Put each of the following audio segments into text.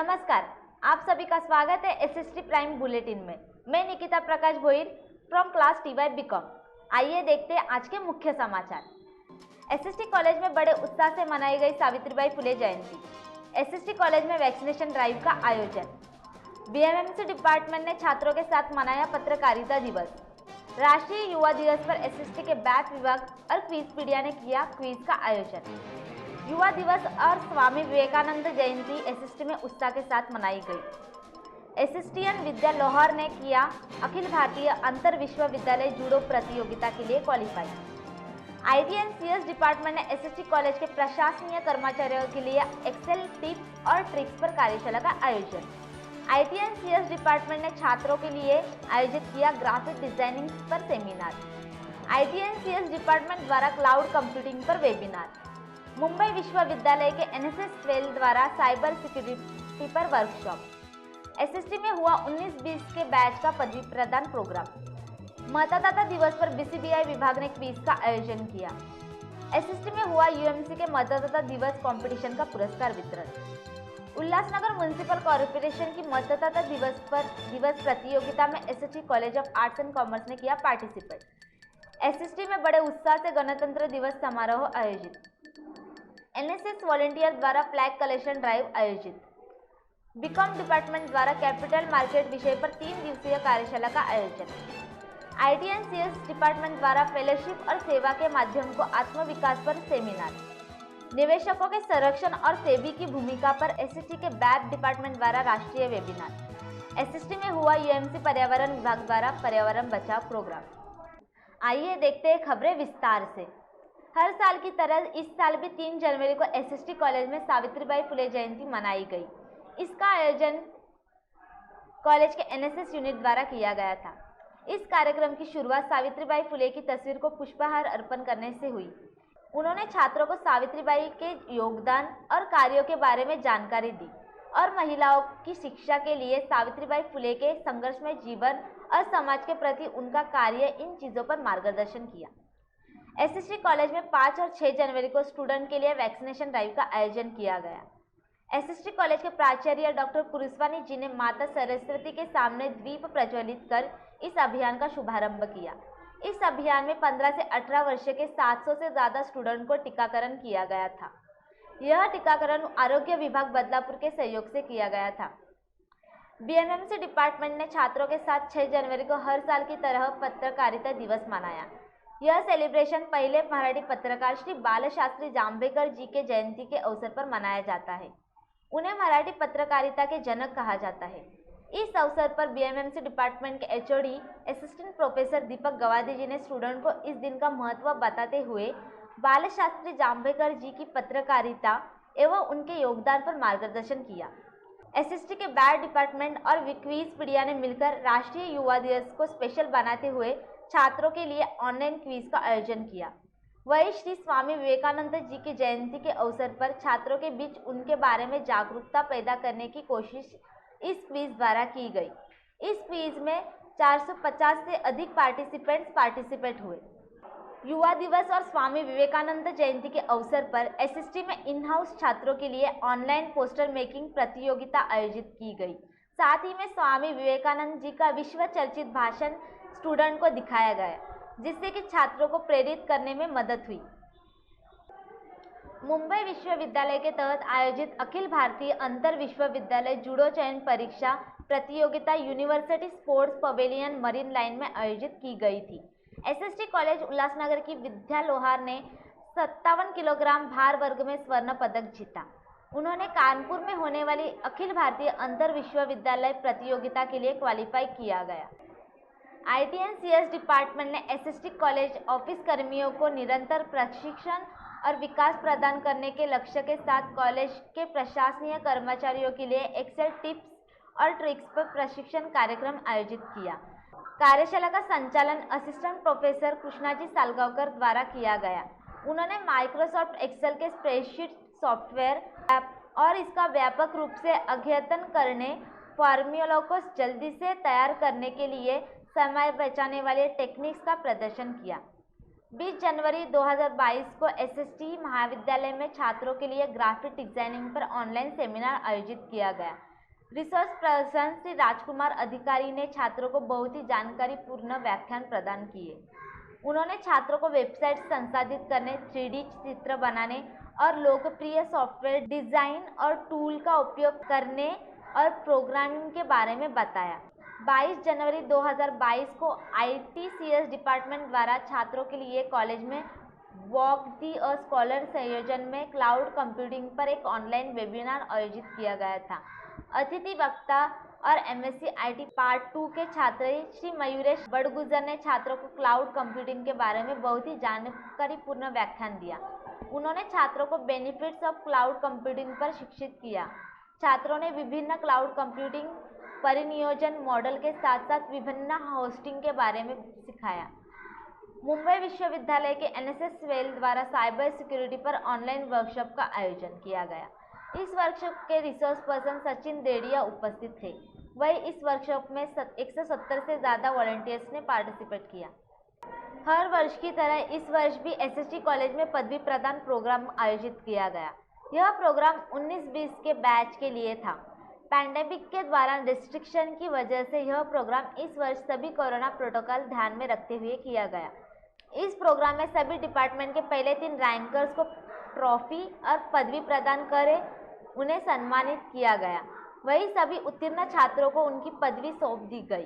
नमस्कार, आप सभी का स्वागत है एसएसटी प्राइम बुलेटिन में। मैं निकिता प्रकाश भोईर फ्रॉम क्लास टी.वाई. बीकॉम। आइए देखते हैं आज के मुख्य समाचार। एसएसटी कॉलेज में बड़े उत्साह से मनाई गई सावित्रीबाई फुले जयंती। एसएसटी कॉलेज में वैक्सीनेशन ड्राइव का आयोजन। बीएमएमसी डिपार्टमेंट ने छात्रों के साथ मनाया पत्रकारिता दिवस। राष्ट्रीय युवा दिवस पर एसएसटी के बैच विभाग और क्विजपीडिया ने किया क्विज का आयोजन। युवा दिवस और स्वामी विवेकानंद जयंती एसएसटी में उत्साह के साथ मनाई गई। एसएसटीएन विद्या लोहार ने किया अखिल भारतीय अंतर विश्वविद्यालय जूडो प्रतियोगिता के लिए क्वालिफाई। आईटीएनसीएस डिपार्टमेंट ने एसएसटी कॉलेज के प्रशासनीय कर्मचारियों के लिए एक्सेल टिप्स और ट्रिक्स पर कार्यशाला का आयोजन। आईटीएनसीएस डिपार्टमेंट ने छात्रों के लिए आयोजित किया ग्राफिक डिजाइनिंग पर सेमिनार। आईटीएनसीएस डिपार्टमेंट द्वारा क्लाउड कंप्यूटिंग पर वेबिनार। मुंबई विश्वविद्यालय के एनएसएस 12 द्वारा साइबर सिक्योरिटी पर वर्कशॉप। एसएसटी में हुआ 19-20 के बैच का पदवी प्रदान प्रोग्राम। मतदाता दिवस पर बीसीबीआई विभाग ने क्विज का आयोजन किया। एसएसटी में हुआ यूएमसी के मतदाता दिवस कंपटीशन का पुरस्कार वितरण। उल्लासनगर म्युनिसिपल कॉर्पोरेशन की मतदाता दिवस प्रतियोगिता में SST college of arts and commerce ने किया पार्टिसिपेट। एसएसटी में बड़े उत्साह से गणतंत्र दिवस समारोह आयोजित। एनएसएस वॉलंटियर द्वारा फ्लैग कलेक्शन ड्राइव आयोजित। बीकॉम डिपार्टमेंट द्वारा कैपिटल मार्केट विषय पर 3 दिवसीय कार्यशाला का आयोजन। आईटीएनसीएस डिपार्टमेंट द्वारा फेलोशिप और सेवा के माध्यम को आत्मविकास पर सेमिनार। निवेशकों के संरक्षण और सेबी की भूमिका पर एसएसटी के बैप डिपार्टमेंट द्वारा राष्ट्रीय वेबिनार। एसएसटी में हुआ यूएमसी पर्यावरण विभाग द्वारा पर्यावरण बचाव प्रोग्राम। आइए देखते हैं खबरें विस्तार से। हर साल की तरह इस साल भी 3 जनवरी को एसएसटी कॉलेज में सावित्रीबाई फुले जयंती मनाई गई। इसका आयोजन कॉलेज के एनएसएस यूनिट द्वारा किया गया था। इस कार्यक्रम की शुरुआत सावित्रीबाई फुले की तस्वीर को पुष्पहार अर्पण करने से हुई। उन्होंने छात्रों को सावित्रीबाई के योगदान और कार्यों के बारे में जानकारी दी और महिलाओं की शिक्षा के लिए सावित्रीबाई फुले के संघर्षमय जीवन और समाज के प्रति उनका कार्य इन चीज़ों पर मार्गदर्शन किया। एसएसटी कॉलेज में 5 और 6 जनवरी को स्टूडेंट के लिए वैक्सीनेशन ड्राइव का आयोजन किया गया। एसएसटी कॉलेज के प्राचार्य डॉक्टर पुरुषवानी जी ने माता सरस्वती के सामने दीप प्रज्वलित कर इस अभियान का शुभारंभ किया। इस अभियान में 15 से 18 वर्ष के 700 से ज़्यादा स्टूडेंट को टीकाकरण किया गया था। यह टीकाकरण आरोग्य विभाग बदलापुर के सहयोग से किया गया था। बीएमएमसी डिपार्टमेंट ने छात्रों के साथ 6 जनवरी को हर साल की तरह पत्रकारिता दिवस मनाया। यह सेलिब्रेशन पहले मराठी पत्रकार श्री बालशास्त्री जांभेकर जी के जयंती के अवसर पर मनाया जाता है। उन्हें मराठी पत्रकारिता के जनक कहा जाता है। इस अवसर पर बीएमएमसी डिपार्टमेंट के एचओडी असिस्टेंट प्रोफेसर दीपक गवादी जी ने स्टूडेंट को इस दिन का महत्व बताते हुए बालशास्त्री जांभेकर जी की पत्रकारिता एवं उनके योगदान पर मार्गदर्शन किया। एसएसटी के बैड डिपार्टमेंट और क्विजपीडिया ने मिलकर राष्ट्रीय युवा दिवस को स्पेशल बनाते हुए छात्रों के लिए ऑनलाइन क्विज का आयोजन किया। वहीं श्री स्वामी विवेकानंद जी की जयंती के अवसर पर छात्रों के बीच उनके बारे में जागरूकता पैदा करने की कोशिश इस क्विज द्वारा की गई। इस क्विज में 450 से अधिक पार्टिसिपेट हुए। युवा दिवस और स्वामी विवेकानंद जयंती के अवसर पर एसएसटी में इन हाउस छात्रों के लिए ऑनलाइन पोस्टर मेकिंग प्रतियोगिता आयोजित की गई। साथ ही में स्वामी विवेकानंद जी का विश्व चर्चित भाषण स्टूडेंट को दिखाया गया, जिससे कि छात्रों को प्रेरित करने में मदद हुई। मुंबई विश्वविद्यालय के तहत आयोजित अखिल भारतीय अंतर विश्वविद्यालय जूडो चयन परीक्षा प्रतियोगिता university sports pavilion marine line में आयोजित की गई थी। एसएसटी कॉलेज उल्लासनगर की विद्या लोहार ने 57 किलोग्राम भार वर्ग में स्वर्ण पदक जीता। उन्होंने कानपुर में होने वाली अखिल भारतीय अंतर विश्वविद्यालय प्रतियोगिता के लिए क्वालिफाई किया गया। आईटीएनसीएस डिपार्टमेंट ने एसएसटी कॉलेज ऑफिस कर्मियों को निरंतर प्रशिक्षण और विकास प्रदान करने के लक्ष्य के साथ कॉलेज के प्रशासनीय कर्मचारियों के लिए एक्सेल टिप्स और ट्रिक्स पर प्रशिक्षण कार्यक्रम आयोजित किया। कार्यशाला का संचालन असिस्टेंट प्रोफेसर कृष्णाजी सालगांवकर द्वारा किया गया। उन्होंने माइक्रोसॉफ्ट एक्सेल के स्प्रेडशीट सॉफ्टवेयर और इसका व्यापक रूप से अद्यतन करने, फॉर्मूलों को जल्दी से तैयार करने के लिए समय बचाने वाले टेक्निक्स का प्रदर्शन किया। 20 जनवरी 2022 को एसएसटी महाविद्यालय में छात्रों के लिए ग्राफिक डिजाइनिंग पर ऑनलाइन सेमिनार आयोजित किया गया। रिसोर्स पर्सन श्री राजकुमार अधिकारी ने छात्रों को बहुत ही जानकारीपूर्ण व्याख्यान प्रदान किए। उन्होंने छात्रों को वेबसाइट संसाधित करने, 3D चित्र बनाने और लोकप्रिय सॉफ्टवेयर डिजाइन और टूल का उपयोग करने और प्रोग्रामिंग के बारे में बताया। 22 जनवरी 2022 को ITCS डिपार्टमेंट द्वारा छात्रों के लिए कॉलेज में वॉक दी अ स्कॉलर संयोजन में क्लाउड कंप्यूटिंग पर एक ऑनलाइन वेबिनार आयोजित किया गया था। अतिथि वक्ता और MSc IT पार्ट 2 के छात्र श्री मयूरेश बड़गुजर ने छात्रों को क्लाउड कंप्यूटिंग के बारे में बहुत ही जानकारीपूर्ण व्याख्यान दिया। उन्होंने छात्रों को बेनिफिट्स ऑफ क्लाउड कंप्यूटिंग पर शिक्षित किया। छात्रों ने विभिन्न क्लाउड कंप्यूटिंग परिनियोजन मॉडल के साथ साथ विभिन्न होस्टिंग के बारे में सिखाया। मुंबई विश्वविद्यालय के NSS वेल द्वारा साइबर सिक्योरिटी पर ऑनलाइन वर्कशॉप का आयोजन किया गया। इस वर्कशॉप के रिसोर्स पर्सन सचिन देड़िया उपस्थित थे। वही इस वर्कशॉप में 170 से ज़्यादा वॉलंटियर्स ने पार्टिसिपेट किया। हर वर्ष की तरह इस वर्ष भी SST कॉलेज में पदवी प्रदान प्रोग्राम आयोजित किया गया। यह प्रोग्राम 19-20 के बैच के लिए था। पैंडेमिक के दौरान रिस्ट्रिक्शन की वजह से यह प्रोग्राम इस वर्ष सभी कोरोना प्रोटोकॉल ध्यान में रखते हुए किया गया। इस प्रोग्राम में सभी डिपार्टमेंट के पहले 3 रैंकर्स को ट्रॉफी और पदवी प्रदान कर उन्हें सम्मानित किया गया। वहीं सभी उत्तीर्ण छात्रों को उनकी पदवी सौंप दी गई।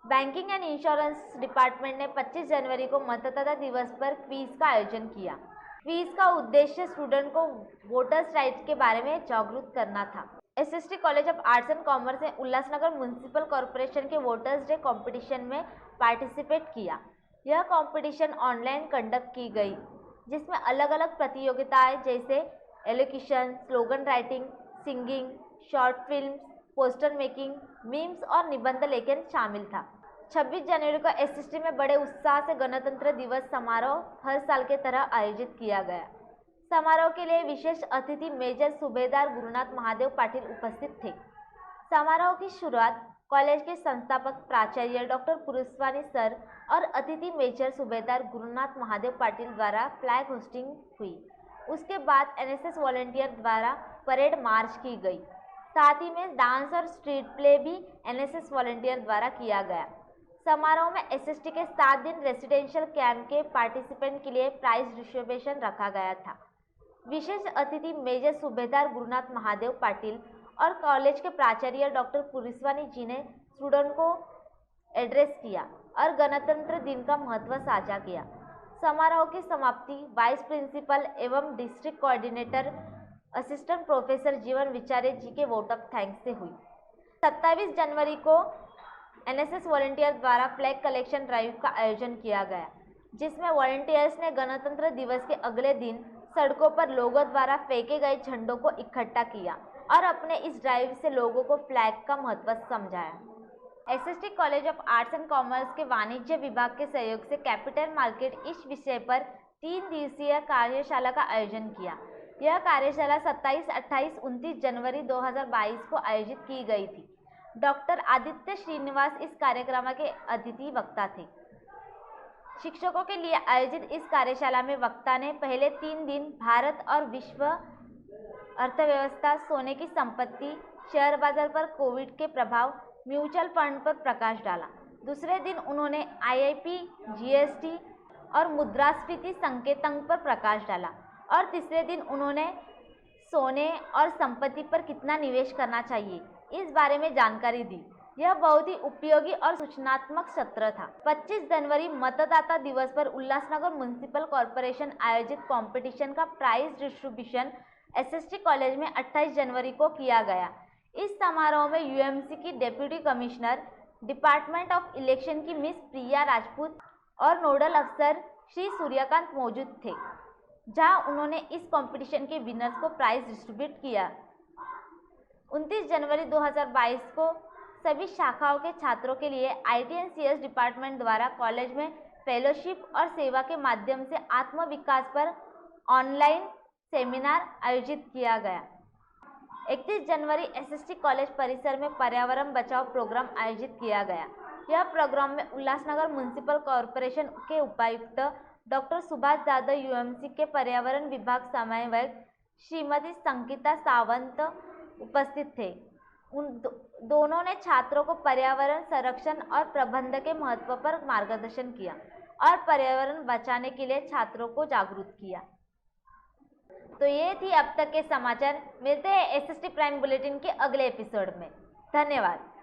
बैंकिंग एंड इंश्योरेंस डिपार्टमेंट ने 25 जनवरी को मतदाता दिवस पर क्विज का आयोजन किया। क्विज का उद्देश्य स्टूडेंट को वोटर्स राइट्स के बारे में जागरूक करना था। SST college of arts and commerce ने उल्लासनगर म्युनिसिपल कॉरपोरेशन के वोटर्स डे कॉम्पिटिशन में पार्टिसिपेट किया। यह कंपटीशन ऑनलाइन कंडक्ट की गई, जिसमें अलग अलग प्रतियोगिताएं जैसे elocution, slogan writing, singing, short films, poster making, memes और निबंध लेखन शामिल था। 26 जनवरी को SST में बड़े उत्साह से गणतंत्र दिवस समारोह हर साल की तरह आयोजित किया गया। समारोह के लिए विशेष अतिथि मेजर सूबेदार गुरुनाथ महादेव पाटिल उपस्थित थे। समारोह की शुरुआत कॉलेज के संस्थापक प्राचार्य डॉक्टर पुरुषवानी सर और अतिथि मेजर सूबेदार गुरुनाथ महादेव पाटिल द्वारा फ्लैग होस्टिंग हुई। उसके बाद NSS वॉलंटियर द्वारा परेड मार्च की गई। साथ ही में डांस और स्ट्रीट प्ले भी NSS वॉलंटियर द्वारा किया गया। समारोह में SST के 7 दिन रेसिडेंशियल कैंप के पार्टिसिपेंट के लिए प्राइज डिस्ट्रीब्यूशन रखा गया था। विशेष अतिथि मेजर सूबेदार गुरुनाथ महादेव पाटिल और कॉलेज के प्राचार्य डॉक्टर पुरुषवानी जी ने स्टूडेंट को एड्रेस किया और गणतंत्र दिन का महत्व साझा किया। समारोह की समाप्ति वाइस प्रिंसिपल एवं डिस्ट्रिक्ट कोऑर्डिनेटर असिस्टेंट प्रोफेसर जीवन विचारे जी के वोट ऑफ थैंक्स से हुई। 27 जनवरी को NSS वॉलंटियर द्वारा फ्लैग कलेक्शन ड्राइव का आयोजन किया गया, जिसमें वॉलंटियर्स ने गणतंत्र दिवस के अगले दिन सड़कों पर लोगों द्वारा फेंके गए झंडों को इकट्ठा किया और अपने इस ड्राइव से लोगों को फ्लैग का महत्व समझाया। SST college of arts and commerce के वाणिज्य विभाग के सहयोग से कैपिटल मार्केट इस विषय पर 3 दिवसीय कार्यशाला का आयोजन किया। यह कार्यशाला 27, 28, 29 जनवरी 2022 को आयोजित की गई थी। डॉक्टर आदित्य श्रीनिवास इस कार्यक्रम के अतिथि वक्ता थे। शिक्षकों के लिए आयोजित इस कार्यशाला में वक्ता ने पहले 3 दिन भारत और विश्व अर्थव्यवस्था, सोने की संपत्ति, शेयर बाजार पर कोविड के प्रभाव, म्यूचुअल फंड पर प्रकाश डाला। दूसरे दिन उन्होंने IIP, GST और मुद्रास्फीति संकेतांक पर प्रकाश डाला और तीसरे दिन उन्होंने सोने और संपत्ति पर कितना निवेश करना चाहिए, इस बारे में जानकारी दी। यह बहुत ही उपयोगी और सूचनात्मक सत्र था। 25 जनवरी मतदाता दिवस पर उल्लासनगर म्युनिसिपल कॉरपोरेशन आयोजित कंपटीशन का प्राइज डिस्ट्रीब्यूशन SST कॉलेज में 28 जनवरी को किया गया। इस समारोह में UMC की deputy commissioner department of election की मिस प्रिया राजपूत और नोडल अफसर श्री सूर्यकांत मौजूद थे, जहां उन्होंने इस कंपटीशन के विनर्स को प्राइज डिस्ट्रीब्यूट किया। 29 जनवरी 2022 को सभी शाखाओं के छात्रों के लिए ITNCS डिपार्टमेंट द्वारा कॉलेज में फेलोशिप और सेवा के माध्यम से आत्मविकास पर ऑनलाइन सेमिनार आयोजित किया गया। 31 जनवरी SST कॉलेज परिसर में पर्यावरण बचाओ प्रोग्राम आयोजित किया गया। यह प्रोग्राम में उल्लासनगर म्युनिसिपल कॉरपोरेशन के उपायुक्त डॉक्टर सुभाष यादव, UMC के पर्यावरण विभाग समन्वयक श्रीमती संगीता सावंत उपस्थित थे। दोनों ने छात्रों को पर्यावरण संरक्षण और प्रबंधन के महत्व पर मार्गदर्शन किया और पर्यावरण बचाने के लिए छात्रों को जागरूक किया। तो ये थी अब तक के समाचार। मिलते हैं एसएसटी प्राइम बुलेटिन के अगले एपिसोड में। धन्यवाद।